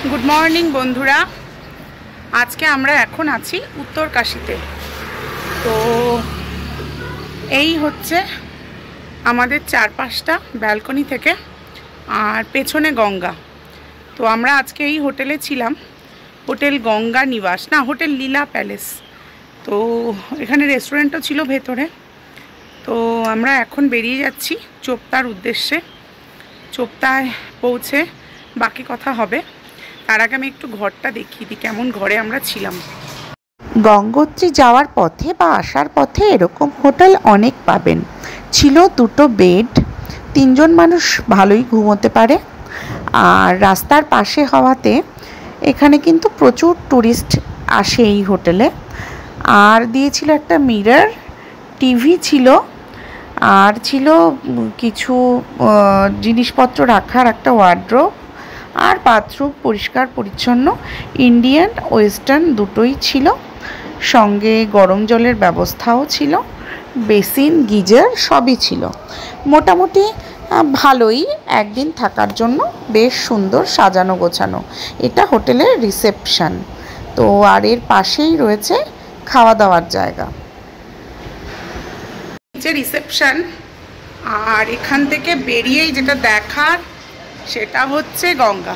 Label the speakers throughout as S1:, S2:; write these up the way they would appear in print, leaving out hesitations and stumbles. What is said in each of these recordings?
S1: Good morning बंधुरा आज के आमरा एखन आछि उत्तरकाशीते। तो এই হচ্ছে আমাদের চারপাশটা ব্যালকনি থেকে আর পেছনে গঙ্গা। তো আমরা আজকে এই হোটেলে ছিলাম, হোটেল গঙ্গা নিবাস না হোটেল লীলা প্যালেস। তো এখানে রেস্টুরেন্টও ছিল ভেতরে। তো আমরা এখন বেরিয়ে যাচ্ছি চোপতার উদ্দেশ্যে। চোপতায় পৌঁছে বাকি কথা হবে। তার আগে আমি একটু ঘরটা দেখিয়ে দিই কেমন ঘরে আমরা ছিলাম।
S2: গঙ্গোত্রী যাওয়ার পথে বা আসার পথে এরকম হোটেল অনেক পাবেন। ছিল দুটো বেড, তিনজন মানুষ ভালোই ঘুমোতে পারে। আর রাস্তার পাশে হওয়াতে এখানে কিন্তু প্রচুর টুরিস্ট আসে এই হোটেলে। আর দিয়েছিল একটা মিরর, টিভি ছিল, আর ছিল কিছু জিনিসপত্র রাখার একটা ওয়ার্ড্রোব, আর বাথরুম পরিষ্কার পরিচ্ছন্ন ইন্ডিয়ান ওয়েস্টার্ন দুটোই ছিল। সঙ্গে গরম জলের ব্যবস্থাও ছিল, বেসিন গিজার সবই ছিল। মোটামুটি ভালোই একদিন থাকার জন্য বেশ সুন্দর সাজানো গোছানো। এটা হোটেলের রিসেপশন। তো আর এর পাশেই রয়েছে খাওয়া দাওয়ার জায়গা।
S1: যে রিসেপশন, আর এখান থেকে বেরিয়েই যেটা দেখার সেটা হচ্ছে গঙ্গা।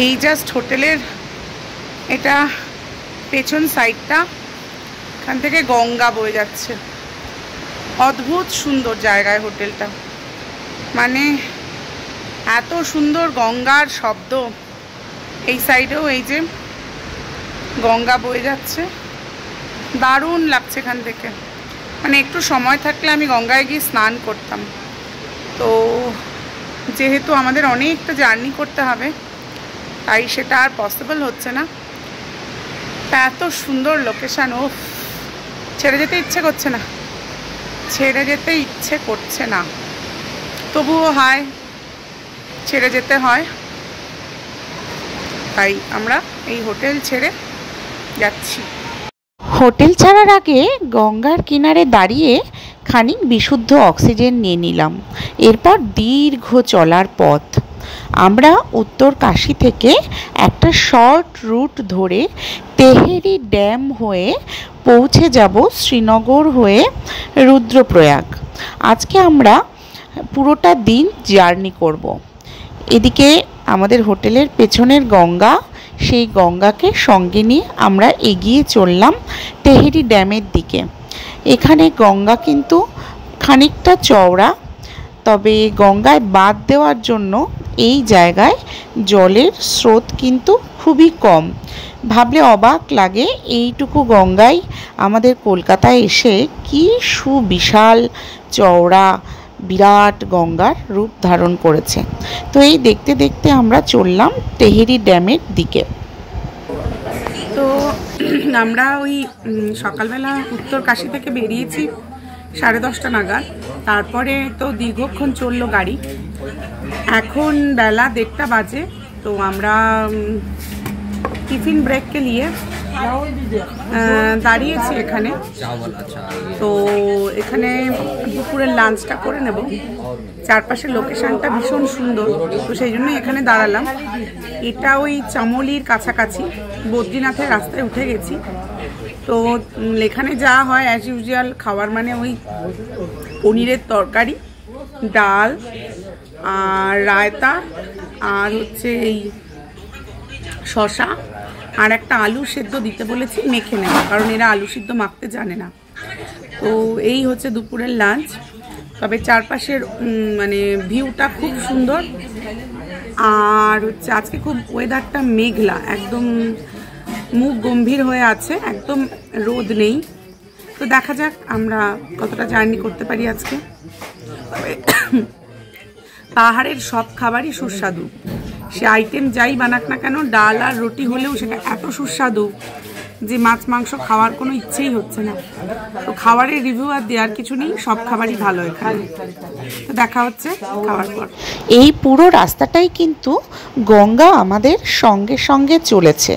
S1: এই জাস্ট হোটেলের এটা পেছন সাইডটা, এখান থেকে গঙ্গা বয়ে যাচ্ছে। অদ্ভুত সুন্দর জায়গায় হোটেলটা, মানে এত সুন্দর গঙ্গার শব্দ। এই সাইডেও এই যে গঙ্গা বয়ে যাচ্ছে, দারুণ লাগছে এখান থেকে। মানে একটু সময় থাকলে আমি গঙ্গায় গিয়ে স্নান করতাম। তো যেহেতু আমাদের অনেকটা জার্নি করতে হবে, তাই সেটা আর পসিবল হচ্ছে না। তা এত সুন্দর লোকেশান, ও ছেড়ে যেতে ইচ্ছে করছে না, ছেড়ে যেতে ইচ্ছে করছে না। তবুও হয়, ছেড়ে যেতে হয়। তাই আমরা এই হোটেল ছেড়ে যাচ্ছি।
S2: হোটেল ছাড়ার আগে গঙ্গার কিনারে দাঁড়িয়ে খানিক বিশুদ্ধ অক্সিজেন নিয়ে নিলাম। এরপর দীর্ঘ চলার পথ। আমরা উত্তরকাশী থেকে একটা শর্ট রুট ধরে তেহেরি ড্যাম হয়ে পৌঁছে যাব শ্রীনগর হয়ে রুদ্রপ্রয়াগ। আজকে আমরা পুরোটা দিন জার্নি করব। এদিকে আমাদের হোটেলের পেছনের গঙ্গা, সেই গঙ্গাকে সঙ্গে নিয়ে আমরা এগিয়ে চললাম তেহেরি ড্যামের দিকে। এখানে গঙ্গা কিন্তু খানিকটা চওড়া, তবে গঙ্গায় বাঁধ দেওয়ার জন্য এই জায়গায় জলের স্রোত কিন্তু খুবই কম। ভাবলে অবাক লাগে এইটুকু গঙ্গায় আমাদের কলকাতায় এসে কি সুবিশাল চওড়া বিরাট গঙ্গার রূপ ধারণ করেছে। তো এই দেখতে দেখতে আমরা চললাম তেহেরি ড্যামের দিকে।
S1: তো আমরা ওই সকালবেলা উত্তরকাশী থেকে বেরিয়েছি 10:30 নাগাদ। তারপরে তো দীর্ঘক্ষণ চললো গাড়ি। এখন বেলা 1:30 বাজে। তো আমরা টিফিন ব্রেককে নিয়ে দাঁড়িয়েছি এখানে। তো এখানে দুপুরের লাঞ্চটা করে নেব। চারপাশের লোকেশনটা ভীষণ সুন্দর, তো সেই জন্য এখানে দাঁড়ালাম। এটা ওই চামলির কাছাকাছি, বদ্রীনাথের রাস্তায় উঠে গেছি। তো এখানে যা হয় অ্যাজ ইউজুয়াল খাবার, মানে ওই পনিরের তরকারি, ডাল আর রায়তা, আর হচ্ছে এই শসা, আর একটা আলু সেদ্ধ দিতে বলেছি, মেখে নেওয়া, কারণ এরা আলু সিদ্ধ মাখতে জানে না। তো এই হচ্ছে দুপুরের লাঞ্চ। তবে চারপাশের মানে ভিউটা খুব সুন্দর। আর হচ্ছে আজকে খুব ওয়েদারটা মেঘলা, একদম মুখ গম্ভীর হয়ে আছে, একদম রোদ নেই। তো দেখা যাক আমরা কতটা জার্নি করতে পারি আজকে। তবে পাহাড়ের সব খাবারই সুস্বাদু, সে আইটেম যাই বানাক না কেন, ডাল আর রুটি হলেও সেটা এত সুস্বাদু যে মাছ মাংস খাওয়ার কোনো ইচ্ছেই হচ্ছে না। তো খাবারের রিভিউ আর দেওয়ার কিছু নেই, সব খাবারই ভালো এখানে। তো দেখা হচ্ছে খাওয়ার পর।
S2: এই পুরো রাস্তাটাই কিন্তু গঙ্গা আমাদের সঙ্গে সঙ্গে চলেছে।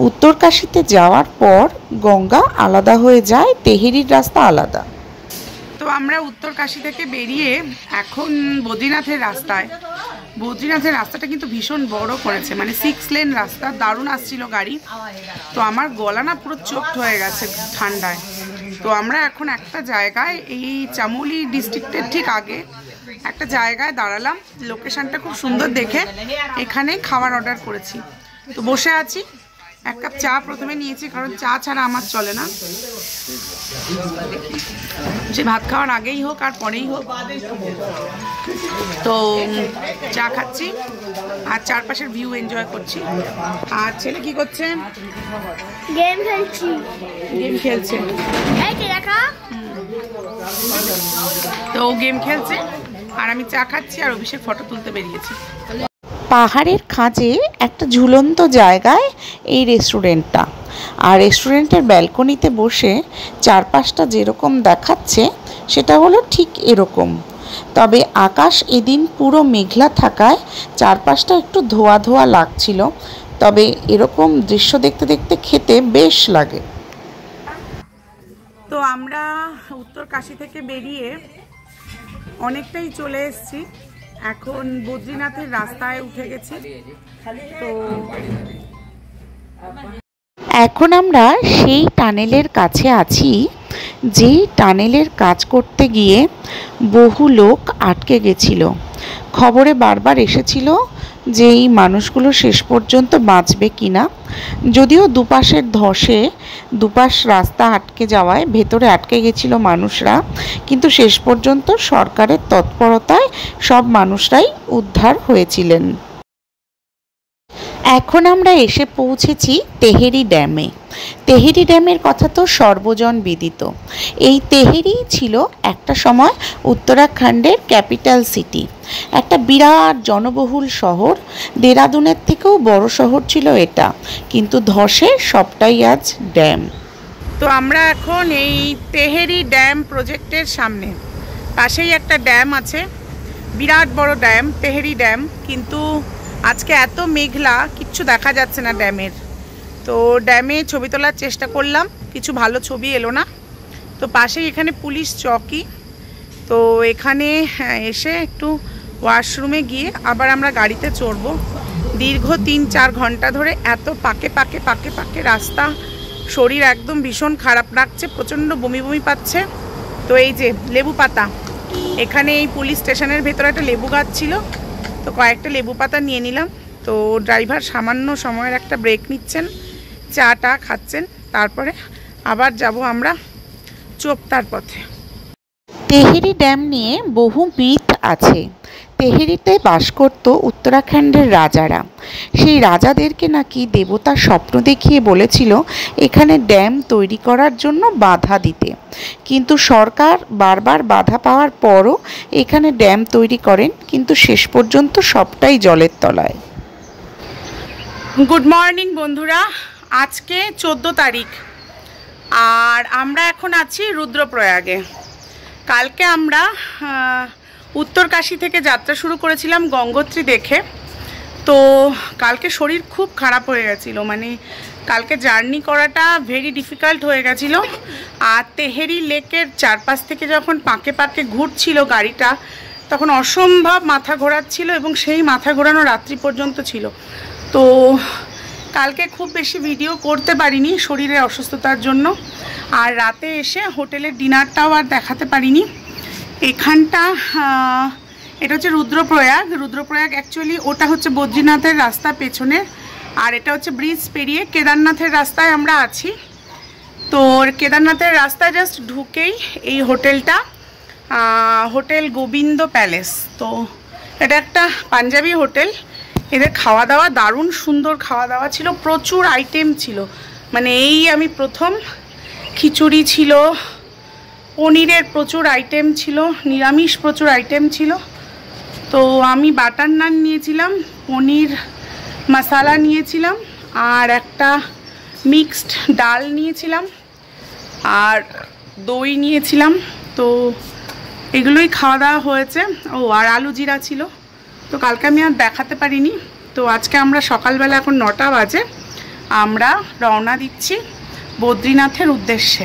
S2: উত্তরকাশীতে যাওয়ার পর গঙ্গা আলাদা হয়ে যায়, তেহেরির রাস্তা আলাদা।
S1: তো তো আমরা উত্তরকাশী থেকে বেরিয়ে এখন বদ্রীনাথের রাস্তায়। বদ্রীনাথের রাস্তাটা কিন্তু ভীষণ বড় করেছে, মানে 6 লেন রাস্তা, দারুণ আসছিল গাড়ি। তো আমার গলা না পুরো চোখড হয়ে গেছে ঠান্ডায়। তো আমরা এখন একটা জায়গায়, এই চামোলি ডিস্ট্রিক্টের ঠিক আগে একটা জায়গায় দাঁড়ালাম। লোকেশনটা খুব সুন্দর দেখে এখানে খাবার অর্ডার করেছি। তো বসে আছি, এক কাপ চা প্রথমে নিয়েছি, কারণ চা ছাড়া আমার চলে না। সে ভাত খাওয়ার আগেই হোক আর পরেই হোক। তো চা খাচ্ছি আর চারপাশের ভিউ এনজয় করছি। আর ছেলে কি করছে?
S3: গেম খেলছি।
S1: গেম খেলছে। তো গেম খেলছে আর আমি চা খাচ্ছি, আর অভিষেক ফটো তুলতে বেরিয়েছি।
S2: পাহাড়ের খাঁজে একটা ঝুলন্ত জায়গায় এই রেস্টুরেন্টটা। আর রেস্টুরেন্টের ব্যালকনিতে বসে চারপাশটা যেরকম দেখাচ্ছে সেটা হলো ঠিক এরকম। তবে আকাশ এদিন পুরো মেঘলা থাকায় চারপাশটা একটু ধোয়া ধোয়া লাগছিল। তবে এরকম দৃশ্য দেখতে দেখতে খেতে বেশ লাগে।
S1: তো আমরা উত্তরকাশী থেকে বেরিয়ে অনেকটাই চলে এসেছি, এখন বদ্রীনাথের রাস্তায় উঠে গেছি। তো
S2: এখন আমরা সেই টানেলের কাছে আছি, যেই টানেলের কাজ করতে গিয়ে বহু লোক আটকে গেছিল। খবরে বারবার এসেছিল যে এই মানুষগুলো শেষ পর্যন্ত বাঁচবে কিনা। যদিও দুপাশের ধসে দুপাশ রাস্তা আটকে যাওয়ায় ভেতরে আটকে গেছিল মানুষরা, কিন্তু শেষ পর্যন্ত সরকারের তৎপরতায় সব মানুষরাই উদ্ধার হয়েছিলেন। এখন আমরা এসে পৌঁছেছি তেহেরি ড্যামে। তেহেরি ড্যামের কথা তো সর্বজন বিদিত। এই তেহেরি ছিল একটা সময় উত্তরাখণ্ডের ক্যাপিটাল সিটি, একটা বিরাট জনবহুল শহর। দেরাদুনের থেকেও বড় শহর ছিল এটা, কিন্তু ধসে সবটাই আজ ড্যাম।
S1: তো আমরা এখন এই তেহেরি ড্যাম প্রজেক্টের সামনে, পাশেই একটা ড্যাম আছে, বিরাট বড় ড্যাম, তেহেরি ড্যাম। কিন্তু আজকে এত মেঘলা, কিচ্ছু দেখা যাচ্ছে না ড্যামের। তো ড্যামে ছবি তোলার চেষ্টা করলাম, কিছু ভালো ছবি এলো না। তো পাশেই এখানে পুলিশ চৌকি। তো এখানে এসে একটু ওয়াশরুমে গিয়ে আবার আমরা গাড়িতে চড়বো। দীর্ঘ 3-4 ঘন্টা ধরে এত পাকে পাকে পাকে পাকে রাস্তা, শরীর একদম ভীষণ খারাপ লাগছে, প্রচণ্ড বমি বমি পাচ্ছে। তো এই যে লেবু পাতা, এখানে এই পুলিশ স্টেশনের ভেতরে একটা লেবু গাছ ছিল, তো কয়েকটা লেবু পাতা নিয়ে নিলাম। তো ড্রাইভার সামান্য সময়ের একটা ব্রেক নিচ্ছেন, চাটা খাচ্ছেন, তারপরে আবার যাব আমরা চোপতার পথে।
S2: তেহেরি ড্যাম নিয়ে বহু মিথ আছে। তেহেরিতে বাস করত উত্তরাখণ্ডের রাজারা। সেই রাজাদেরকে নাকি দেবতা স্বপ্ন দেখিয়ে বলেছিল এখানে ড্যাম তৈরি করার জন্য বাধা দিতে, কিন্তু সরকার বারবার বাধা পাওয়ার পরও এখানে ড্যাম তৈরি করেন, কিন্তু শেষ পর্যন্ত সবটাই জলের তলায়।
S1: গুড মর্নিং বন্ধুরা, আজকে 14 তারিখ আর আমরা এখন আছি রুদ্রপ্রয়াগে। কালকে আমরা উত্তরকাশী থেকে যাত্রা শুরু করেছিলাম গঙ্গোত্রী দেখে। তো কালকে শরীর খুব খারাপ হয়ে গেছিলো, মানে কালকে জার্নি করাটা ভেরি ডিফিকাল্ট হয়ে গেছিলো। আর তেহেরি লেকের চারপাশ থেকে যখন পাকে পাকে ঘুরছিল গাড়িটা, তখন অসম্ভব মাথা ঘোরাচ্ছিল, এবং সেই মাথা ঘোরানো রাত্রি পর্যন্ত ছিল। তো কালকে খুব বেশি ভিডিও করতে পারিনি শরীরের অসুস্থতার জন্য। আর রাতে এসে হোটেলের ডিনারটাও আর দেখাতে পারিনি। এখানটা এটা হচ্ছে রুদ্রপ্রয়াগ। রুদ্রপ্রয়াগ অ্যাকচুয়ালি ওটা হচ্ছে বদ্রীনাথের রাস্তা পেছনের, আর এটা হচ্ছে ব্রিজ পেরিয়ে কেদারনাথের রাস্তায় আমরা আছি। তো কেদারনাথের রাস্তায় জাস্ট ঢুকেই এই হোটেলটা, হোটেল গোবিন্দ প্যালেস। তো এটা একটা পাঞ্জাবি হোটেল। এদের খাওয়া দাওয়া দারুণ সুন্দর খাওয়া দাওয়া ছিল, প্রচুর আইটেম ছিল। মানে এই আমি প্রথম, খিচুড়ি ছিল, পনিরের প্রচুর আইটেম ছিল, নিরামিষ প্রচুর আইটেম ছিল। তো আমি বাটার নান নিয়েছিলাম, পনির মশালা নিয়েছিলাম, আর একটা মিক্সড ডাল নিয়েছিলাম, আর দই নিয়েছিলাম। তো এগুলোই খাওয়া দাওয়া হয়েছে। ও আর আলু জিরা ছিল। তো কালকে আমি আর দেখাতে পারিনি। তো আজকে আমরা সকালবেলা, এখন 9টা বাজে, আমরা রওনা দিচ্ছি বদ্রীনাথের উদ্দেশ্যে।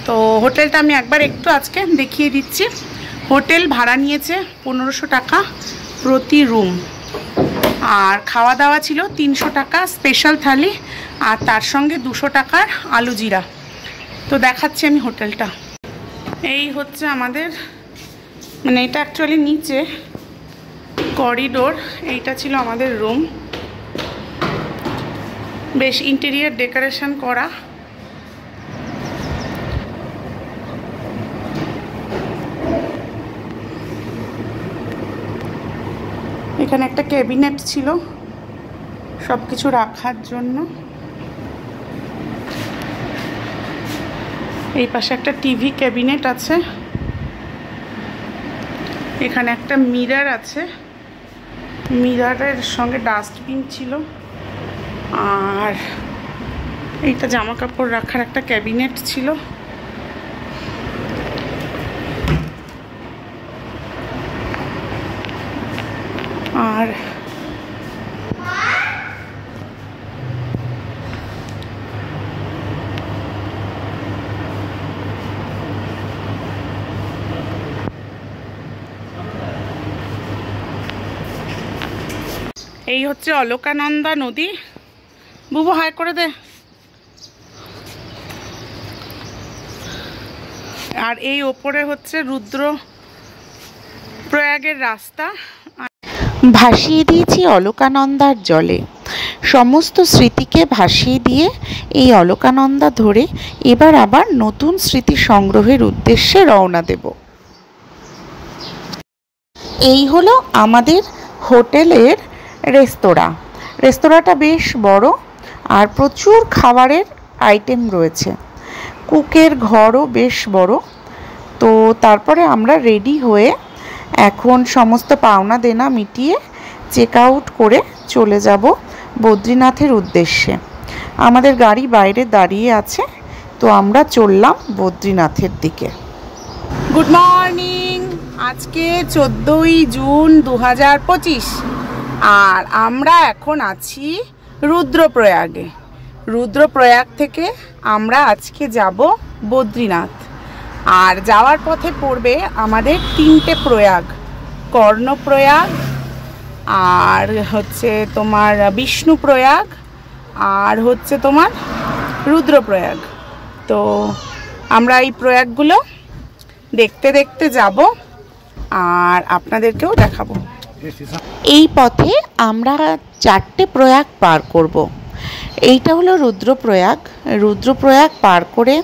S1: তো হোটেলটা আমি একবার একটু আজকে দেখিয়ে দিচ্ছি। হোটেল ভাড়া নিয়েছে 1500 টাকা প্রতি রুম, আর খাওয়া দাওয়া ছিল 300 টাকা স্পেশাল থালি, আর তার সঙ্গে 200 টাকার আলু জিরা। তো দেখাচ্ছি আমি হোটেলটা। এই হচ্ছে আমাদের, মানে এটা অ্যাকচুয়ালি নিচে করিডোর, এইটা ছিল আমাদের রুম। বেশ ইন্টেরিয়ার ডেকোরেশন করা। এখানে একটা ক্যাবিনেট ছিল সব কিছু রাখার জন্য। এই পাশে একটা টিভি ক্যাবিনেট আছে, এখানে একটা মিরর আছে, মিররের সঙ্গে ডাস্টবিন ছিল, আর এইটা জামা কাপড় রাখার একটা ক্যাবিনেট ছিল। আর এই হচ্ছে অলকানন্দা নদী। বুবু হাই করে দে। আর এই ওপরে হচ্ছে রুদ্রপ্রয়াগের রাস্তা।
S2: ভাসিয়ে দিয়েছি অলকানন্দার জলে। সমস্ত স্মৃতিকে ভাসিয়ে দিয়ে এই অলকানন্দা ধরে এবার আবার নতুন স্মৃতি সংগ্রহের উদ্দেশ্যে রওনা দেব। এই হলো আমাদের হোটেলের রেস্তোরাঁটা বেশ বড়, আর প্রচুর খাবারের আইটেম রয়েছে। কুকের ঘরও বেশ বড়। তো তারপরে আমরা রেডি হয়ে এখন সমস্ত পাওনা দেনা মিটিয়ে চেক আউট করে চলে যাব বদ্রীনাথের উদ্দেশ্যে। আমাদের গাড়ি বাইরে দাঁড়িয়ে আছে, তো আমরা চললাম বদ্রীনাথের দিকে।
S1: Good morning. আজকে 14ই জুন 2025, আর আমরা এখন আছি রুদ্রপ্রয়াগে। রুদ্রপ্রয়াগ থেকে আমরা আজকে যাব বদ্রীনাথ, আর যাওয়ার পথে পড়বে আমাদের 3টে প্রয়াগ, কর্ণপ্রয়াগ, আর হচ্ছে তোমার বিষ্ণুপ্রয়াগ, আর হচ্ছে তোমার রুদ্রপ্রয়াগ। তো আমরা এই প্রয়াগগুলো দেখতে দেখতে যাব, আর আপনাদেরকেও দেখাবো।
S2: এই পথে আমরা 4টে প্রয়াগ পার করব। এইটা হলো রুদ্রপ্রয়াগ পার করে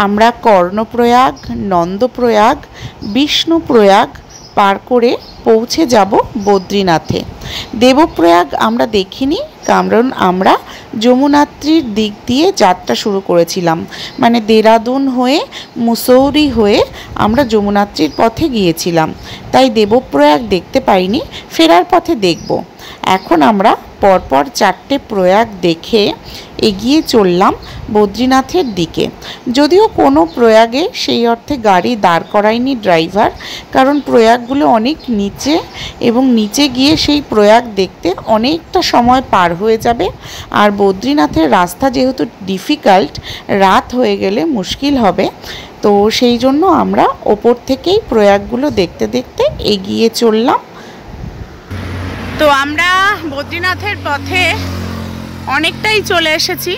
S2: আমরা কর্ণপ্রয়াগ, নন্দপ্রয়াগ, বিষ্ণুপ্রয়াগ পার করে পৌঁছে যাব বদ্রীনাথে। দেবপ্রয়াগ আমরা দেখিনি, কারণ আমরা যমুনাত্রীর দিক দিয়ে যাত্রা শুরু করেছিলাম, মানে দেরাদুন হয়ে মুসৌরি হয়ে আমরা যমুনাত্রীর পথে গিয়েছিলাম, তাই দেবপ্রয়াগ দেখতে পাইনি, ফেরার পথে দেখব। এখন আমরা পরপর 4টে প্রয়াগ দেখে এগিয়ে চললাম বদ্রীনাথের দিকে। যদিও কোনো প্রয়াগে সেই অর্থে গাড়ি দাঁড় করায়নি ড্রাইভার, কারণ প্রয়াগগুলো অনেক নিচে, এবং নিচে গিয়ে সেই প্রয়াগ দেখতে অনেকটা সময় পার হয়ে যাবে। আর বদ্রীনাথের রাস্তা যেহেতু ডিফিকাল্ট, রাত হয়ে গেলে মুশকিল হবে, তো সেই জন্য আমরা ওপর থেকেই প্রয়াগগুলো দেখতে দেখতে এগিয়ে চললাম।
S1: তো আমরা বদ্রীনাথের পথে অনেকটাই চলে এসেছি।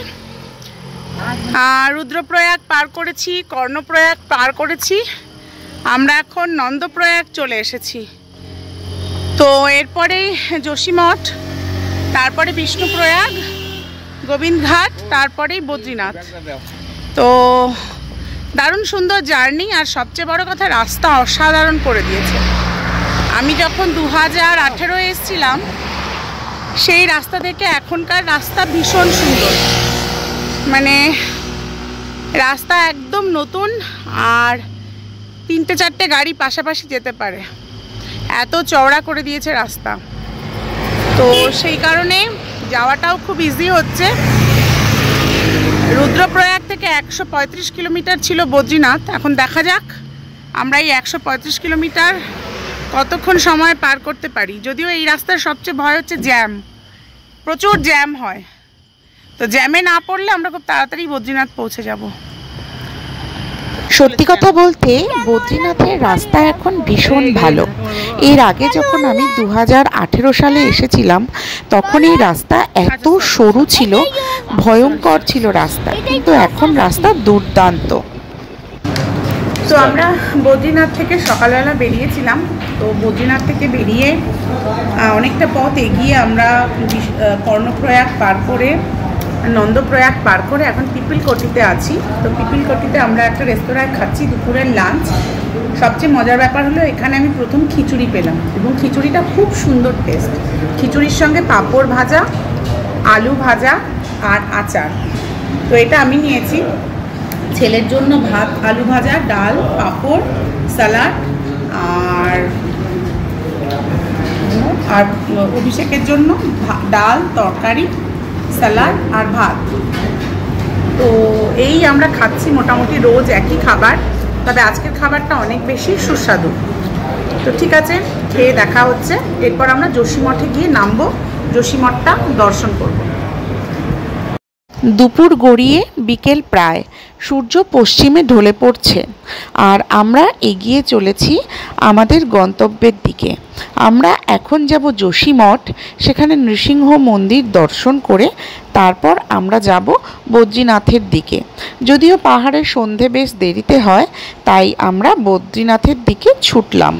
S1: রুদ্রপ্রয়াগ পার করেছি, কর্ণপ্রয়াগ পার করেছি, আমরা এখন নন্দপ্রয়াগ চলে এসেছি। তো এরপরেই যোশীমঠ, তারপরে বিষ্ণুপ্রয়াগ, গোবিন্দঘাট, তারপরেই বদ্রীনাথ। তো দারুণ সুন্দর জার্নি, আর সবচেয়ে বড় কথা রাস্তা অসাধারণ করে দিয়েছে। আমি যখন 2018 এসেছিলাম সেই রাস্তা থেকে এখনকার রাস্তা ভীষণ সুন্দর, মানে রাস্তা একদম নতুন, আর 3-4টে গাড়ি পাশাপাশি যেতে পারে, এত চওড়া করে দিয়েছে রাস্তা। তো সেই কারণে যাওয়াটাও খুব ইজি হচ্ছে। রুদ্রপ্রয়াগ থেকে 135 কিলোমিটার ছিল বদ্রীনাথ। এখন দেখা যাক আমরা এই 135 কিলোমিটার কতক্ষণ সময় পার করতে পারি। যদিও এই রাস্তার সবচেয়ে ভয় হচ্ছে জ্যাম, প্রচুর জ্যাম হয়। তো জ্যামে না পড়লে আমরা খুব তাড়াতাড়ি বদ্রীনাথ পৌঁছে যাব।
S2: সত্যি কথা বলতে বদ্রীনাথের রাস্তা এখন ভীষণ ভালো। এর আগে যখন আমি 2018 সালে এসেছিলাম তখন এই রাস্তা এত সরু ছিল, ভয়ঙ্কর ছিল রাস্তা, কিন্তু এখন রাস্তা দুর্দান্ত।
S1: তো আমরা বদ্রীনাথ থেকে সকালবেলা বেরিয়েছিলাম। তো বদ্রীনাথ থেকে বেরিয়ে অনেকটা পথ এগিয়ে আমরা কর্ণপ্রয়াগ পার করে, নন্দপ্রয়াগ পার করে এখন পিপিলকটিতে আছি। তো পিপিলকটিতে আমরা একটা রেস্তোরাঁয় খাচ্ছি দুপুরের লাঞ্চ। সবচেয়ে মজার ব্যাপার হলো এখানে আমি প্রথম খিচুড়ি পেলাম এবং খিচুড়িটা খুব সুন্দর টেস্ট। খিচুড়ির সঙ্গে পাঁপড় ভাজা, আলু ভাজা আর আচার। তো এটা আমি নিয়েছি। ছেলের জন্য ভাত, আলু ভাজা, ডাল, পাঁপড়, স্যালাড আর অভিষেকের জন্য ডাল, তরকারি, স্যালাড আর ভাত। তো এই আমরা খাচ্ছি মোটামুটি রোজ একই খাবার, তবে আজকের খাবারটা অনেক বেশি সুস্বাদু। তো ঠিক আছে, খেয়ে দেখা হচ্ছে। এরপর আমরা যোশীমঠে গিয়ে নামবো, যোশীমঠটা দর্শন করব।
S2: দুপুর গড়িয়ে বিকেল প্রায়, সূর্য পশ্চিমে ঢলে পড়ছে আর আমরা এগিয়ে চলেছি আমাদের গন্তব্যের দিকে। আমরা এখন যাব যোশীমঠ, সেখানে নৃসিংহ মন্দির দর্শন করে তারপর আমরা যাব বদ্রীনাথের দিকে। যদিও পাহাড়ের সন্ধে বেশ দেরিতে হয়, তাই আমরা বদ্রীনাথের দিকে ছুটলাম।